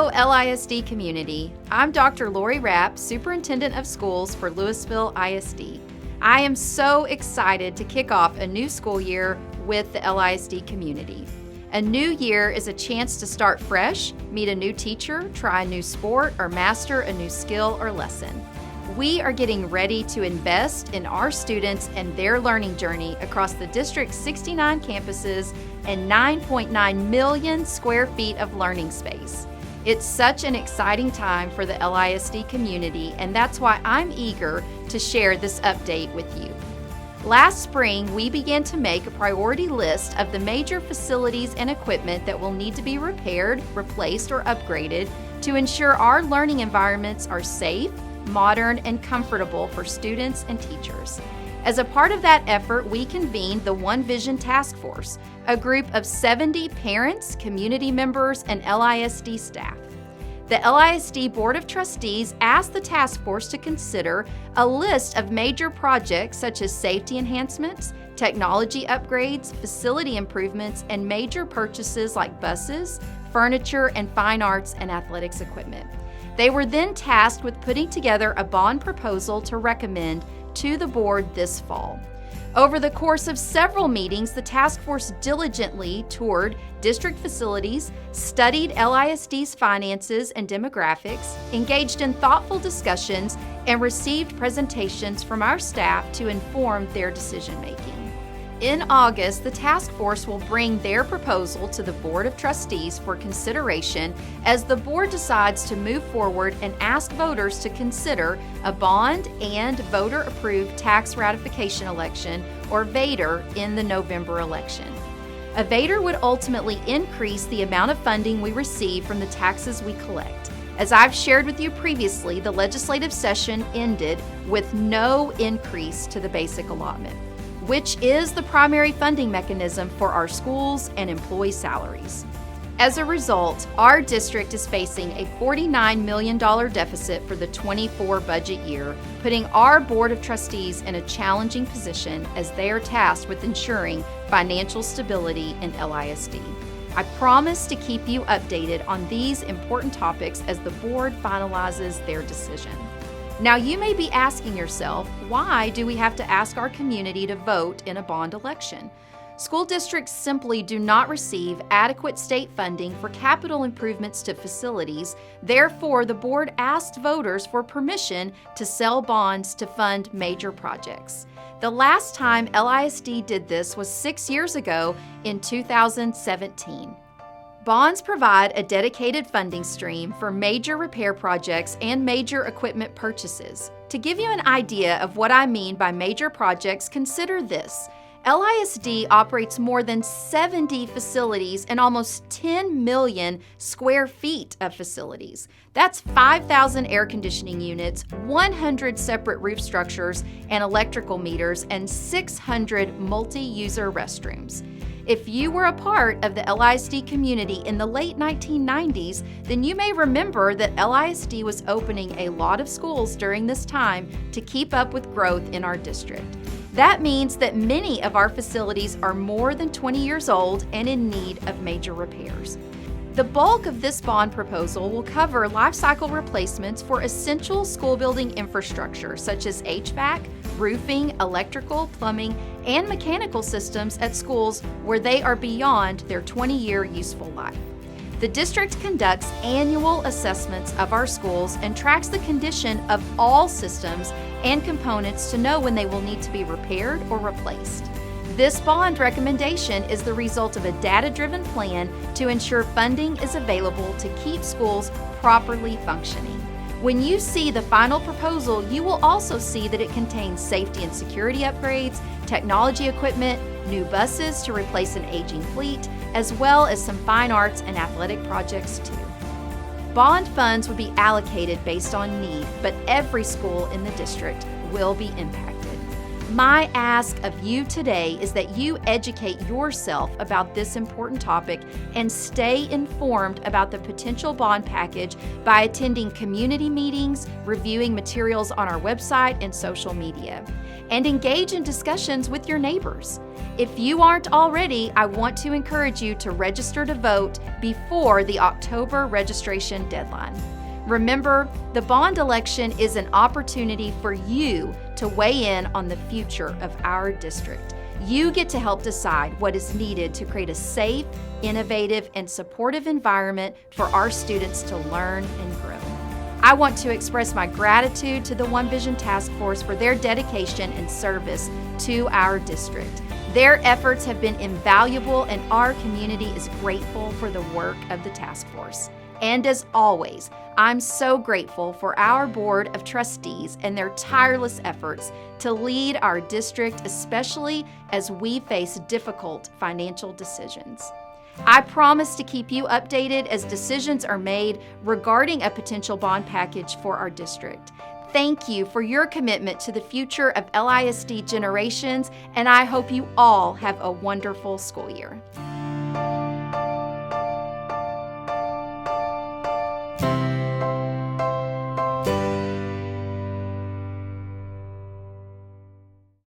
Hello, LISD community. I'm Dr. Lori Rapp, Superintendent of Schools for Lewisville ISD. I am so excited to kick off a new school year with the LISD community. A new year is a chance to start fresh, meet a new teacher, try a new sport, or master a new skill or lesson. We are getting ready to invest in our students and their learning journey across the district's 69 campuses and 9.9 million square feet of learning space. It's such an exciting time for the LISD community, and that's why I'm eager to share this update with you. Last spring, we began to make a priority list of the major facilities and equipment that will need to be repaired, replaced, or upgraded to ensure our learning environments are safe, modern, and comfortable for students and teachers. As a part of that effort, we convened the One Vision Task Force, a group of 70 parents, community members, and LISD staff. The LISD Board of Trustees asked the task force to consider a list of major projects such as safety enhancements, technology upgrades, facility improvements, and major purchases like buses, furniture, and fine arts and athletics equipment. They were then tasked with putting together a bond proposal to recommend to the board this fall. Over the course of several meetings, the task force diligently toured district facilities, studied LISD's finances and demographics, engaged in thoughtful discussions, and received presentations from our staff to inform their decision-making. In August, the task force will bring their proposal to the Board of Trustees for consideration as the board decides to move forward and ask voters to consider a bond and voter-approved tax ratification election, or VATER, in the November election. A VATER would ultimately increase the amount of funding we receive from the taxes we collect. As I've shared with you previously, the legislative session ended with no increase to the basic allotment, which is the primary funding mechanism for our schools and employee salaries. As a result, our district is facing a $49 million deficit for the 24 budget year, putting our Board of Trustees in a challenging position as they are tasked with ensuring financial stability in LISD. I promise to keep you updated on these important topics as the board finalizes their decision. Now, you may be asking yourself, why do we have to ask our community to vote in a bond election? School districts simply do not receive adequate state funding for capital improvements to facilities. Therefore, the board asked voters for permission to sell bonds to fund major projects. The last time LISD did this was 6 years ago in 2017. Bonds provide a dedicated funding stream for major repair projects and major equipment purchases. To give you an idea of what I mean by major projects, consider this. LISD operates more than 70 facilities and almost 10 million square feet of facilities. That's 5,000 air conditioning units, 100 separate roof structures and electrical meters, and 600 multi-user restrooms. If you were a part of the LISD community in the late 1990s, then you may remember that LISD was opening a lot of schools during this time to keep up with growth in our district. That means that many of our facilities are more than 20 years old and in need of major repairs. The bulk of this bond proposal will cover life cycle replacements for essential school building infrastructure such as HVAC, roofing, electrical, plumbing, and mechanical systems at schools where they are beyond their 20-year useful life. The district conducts annual assessments of our schools and tracks the condition of all systems and components to know when they will need to be repaired or replaced. This bond recommendation is the result of a data-driven plan to ensure funding is available to keep schools properly functioning. When you see the final proposal, you will also see that it contains safety and security upgrades, technology equipment, new buses to replace an aging fleet, as well as some fine arts and athletic projects too. Bond funds would be allocated based on need, but every school in the district will be impacted. My ask of you today is that you educate yourself about this important topic and stay informed about the potential bond package by attending community meetings, reviewing materials on our website and social media, and engage in discussions with your neighbors. If you aren't already, I want to encourage you to register to vote before the October registration deadline. Remember, the bond election is an opportunity for you to weigh in on the future of our district. You get to help decide what is needed to create a safe, innovative, and supportive environment for our students to learn and grow. I want to express my gratitude to the One Vision Task Force for their dedication and service to our district. Their efforts have been invaluable, and our community is grateful for the work of the task force. And as always, I'm so grateful for our Board of Trustees and their tireless efforts to lead our district, especially as we face difficult financial decisions. I promise to keep you updated as decisions are made regarding a potential bond package for our district. Thank you for your commitment to the future of LISD generations, and I hope you all have a wonderful school year.